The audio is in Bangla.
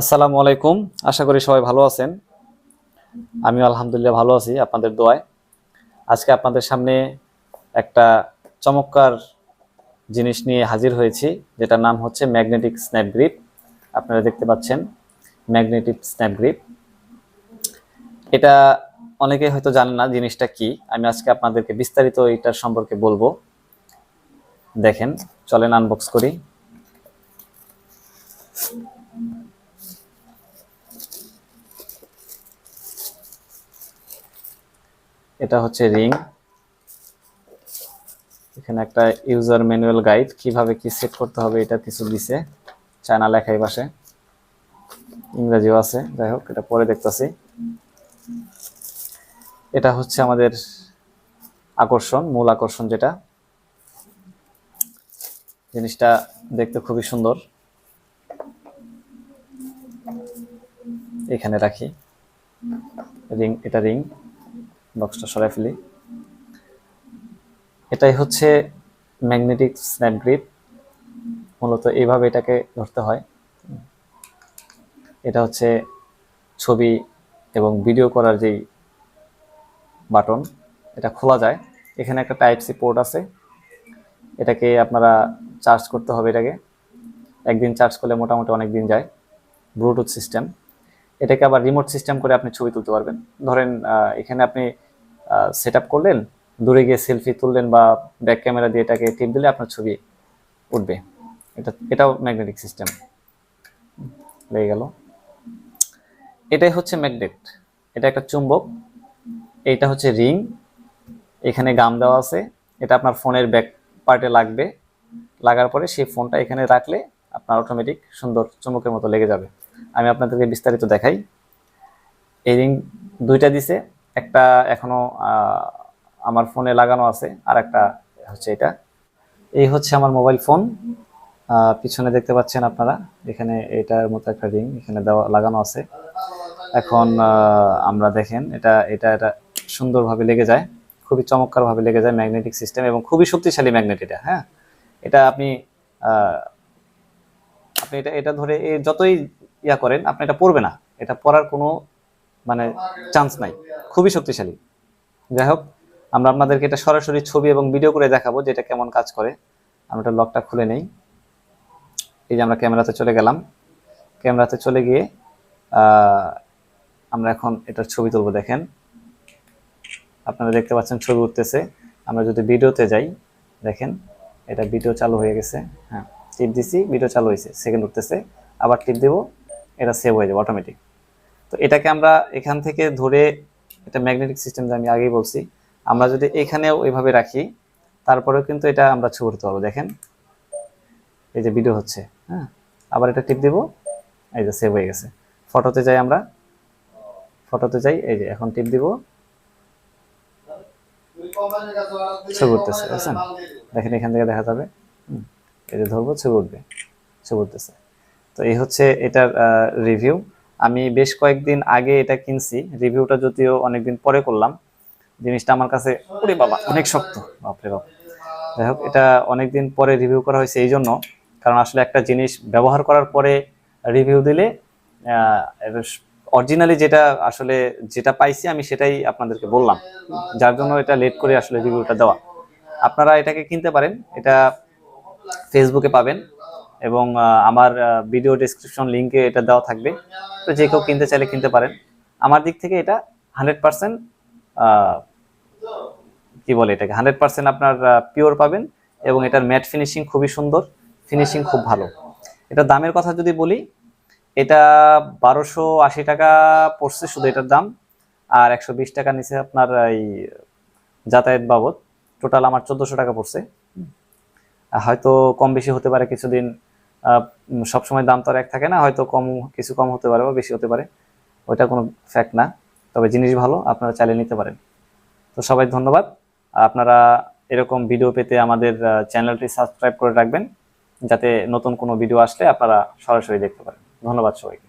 আসসালামু আলাইকুম। আশা করি সবাই ভালো আছেন। আমিও আলহামদুলিল্লাহ ভালো আছি আপনাদের দোয়ায়। আজকে আপনাদের সামনে একটা চমৎকার জিনিস নিয়ে হাজির হয়েছি, যেটার নাম হচ্ছে ম্যাগনেটিক স্ন্যাপ গ্রিপ। আপনারা দেখতে পাচ্ছেন ম্যাগনেটিক স্ন্যাপ গ্রিপ। এটা অনেকে হয়তো জানেন না জিনিসটা কি। আমি আজকে আপনাদেরকে বিস্তারিত এটার সম্পর্কে বলবো। দেখেন, চলেন আনবক্স করি। এটা হচ্ছে রিং। এখানে একটা ইউজার ম্যানুয়াল গাইড, কিভাবে কি সেট করতে হবে এটা কিছু দিছে, চায়না লেখাই পাশে, ইংরেজিও আছে। যাই হোক, এটা পরে দেখতেছি। এটা হচ্ছে আমাদের আকর্ষণ, মূল আকর্ষণ, যেটা জিনিসটা দেখতে খুবই সুন্দর। এখানে রাখি রিং, এটা রিং। বক্সটা সরাই ফেলি। এটাই হচ্ছে ম্যাগনেটিক স্ন্যাপ গ্রিপ। মূলত এইভাবে এটাকে ধরতে হয়। এটা হচ্ছে ছবি এবং ভিডিও করার যেই বাটন, এটা খোলা যায়। এখানে একটা টাইপ সি পোর্ট আছে। এটাকে আপনারা চার্জ করতে হবে। এটাকে একদিন চার্জ করলে মোটামুটি অনেক দিন যায়। Bluetooth system. এটাকে আবার রিমোট সিস্টেম করে আপনি ছবি তুলতে পারবেন। ধরেন এখানে আপনি সেট আপ করলেন, দূরে গিয়ে সেলফি তুললেন বা ব্যাক ক্যামেরা দিয়ে এটাকে টিপ দিলে আপনার ছবি উঠবে। এটাও ম্যাগনেটিক সিস্টেম। লেগে গেল। এটাই হচ্ছে ম্যাগনেট। এটা একটা চুম্বক। এইটা হচ্ছে রিং। এখানে গাম দেওয়া আছে। এটা আপনার ফোনের ব্যাক পার্টে লাগবে। লাগার পরে সেই ফোনটা এখানে রাখলে আপনার অটোমেটিক সুন্দর চুম্বকের মতো লেগে যাবে। আমি আপনাদেরকে বিস্তারিত দেখাই। এই রিং দুইটা দিছে। একটা এখনো আমার ফোনে লাগানো আছে, আর একটা হচ্ছে এটা। এই হচ্ছে আমার মোবাইল ফোন। পিছনে দেখতে পাচ্ছেন আপনারা, এখানে এটার মতো একটা রিং এখানে দেওয়া লাগানো আছে। এখন আমরা দেখেন, এটা এটা এটা সুন্দরভাবে লেগে যায়, খুবই চমৎকারভাবে লেগে যায়। ম্যাগনেটিক সিস্টেম এবং খুবই শক্তিশালী ম্যাগনেট এটা। হ্যাঁ, এটা আপনি আপনি এটা এটা ধরে যতই ইয়া করেন, আপনি এটা পড়বে না। এটা পড়ার কোনো মানে চান্স নাই। খুবই শক্তিশালী। যাই হোক, আমরা আপনাদেরকে এটা সরাসরি ছবি এবং ভিডিও করে দেখাবো যে এটা কেমন কাজ করে। আমরা এটা লকটা খুলে নেই। এই যে আমরা ক্যামেরাতে চলে গেলাম। ক্যামেরাতে চলে গিয়ে আমরা এখন এটার ছবি তুলবো। দেখেন, আপনারা দেখতে পাচ্ছেন ছবি উঠতেছে। আমরা যদি ভিডিওতে যাই, দেখেন এটা ভিডিও চালু হয়ে গেছে। হ্যাঁ, টিপ দিছি, ভিডিও চালু হয়েছে, সেকেন্ড উঠতেছে। আবার টিপ দেবো, এটা সেভ হয়ে যাবে অটোমেটিক। তো এটাকে আমরা এখান থেকে ধরে, এটা ম্যাগনেটিক সিস্টেম যে আমি আগেই বলছি, আমরা যদি এখানেও এইভাবে রাখি, তারপরেও কিন্তু এটা আমরা ছবি উঠতে পারবো। দেখেন, এই যে ভিডিও হচ্ছে। হ্যাঁ, আবার এটা টিপ দিব, এই যে সেভ হয়ে গেছে। ফটোতে যাই, আমরা ফটোতে যাই, এই যে এখন টিপ দিব, ছবি উঠতেছে। বুঝছেন? দেখেন, এখান থেকে দেখা যাবে। এই যে ধরবো, ছবি উঠবে, ছবি উঠতেছে। তো এই হচ্ছে এটার রিভিউ। আমি বেশ কয়েকদিন আগে এটা কিনছি। রিভিউটা যদিও অনেকদিন পরে করলাম। জিনিসটা আমার কাছে, ওরে বাবা, অনেক শক্ত, বাপরে বাপ। যাই হোক, এটা অনেকদিন পরে রিভিউ করা হয়েছে এই জন্য, কারণ আসলে একটা জিনিস ব্যবহার করার পরে রিভিউ দিলে অরিজিনালি যেটা আসলে যেটা পাইছি আমি সেটাই আপনাদেরকে বললাম, যার জন্য এটা লেট করে আসলে রিভিউটা দেওয়া। আপনারা এটাকে কিনতে পারেন। এটা ফেসবুকে পাবেন এবং আমার ভিডিও ডেসক্রিপশন লিঙ্কে এটা দেওয়া থাকবে। তো যে কেউ কিনতে চাইলে কিনতে পারেন। আমার দিক থেকে এটা 100% কি বলে এটাকে, 100% আপনার পিওর পাবেন। এবং এটার ম্যাট ফিনিশিং খুবই সুন্দর, ফিনিশিং খুব ভালো। এটার দামের কথা যদি বলি, এটা 1280 টাকা পড়ছে শুধু এটার দাম। আর 120 টাকা নিচে আপনার এই যাতায়াত বাবদ। টোটাল আমার 1400 টাকা পড়ছে। হয়তো কম বেশি হতে পারে কিছুদিন। সবসময় দাম তো আর এক থাকে না, হয়তো কিছু কম হতে পারে বা বেশি হতে পারে, ওইটা কোনো ফ্যাক্ট না। তবে জিনিস ভালো, আপনারা চাইলে নিতে পারেন। তো সবাই ধন্যবাদ। আপনারা এরকম ভিডিও পেতে আমাদের চ্যানেলটি সাবস্ক্রাইব করে রাখবেন, যাতে নতুন কোনো ভিডিও আসলে আপনারা সরাসরি দেখতে পারেন। ধন্যবাদ সবাইকে।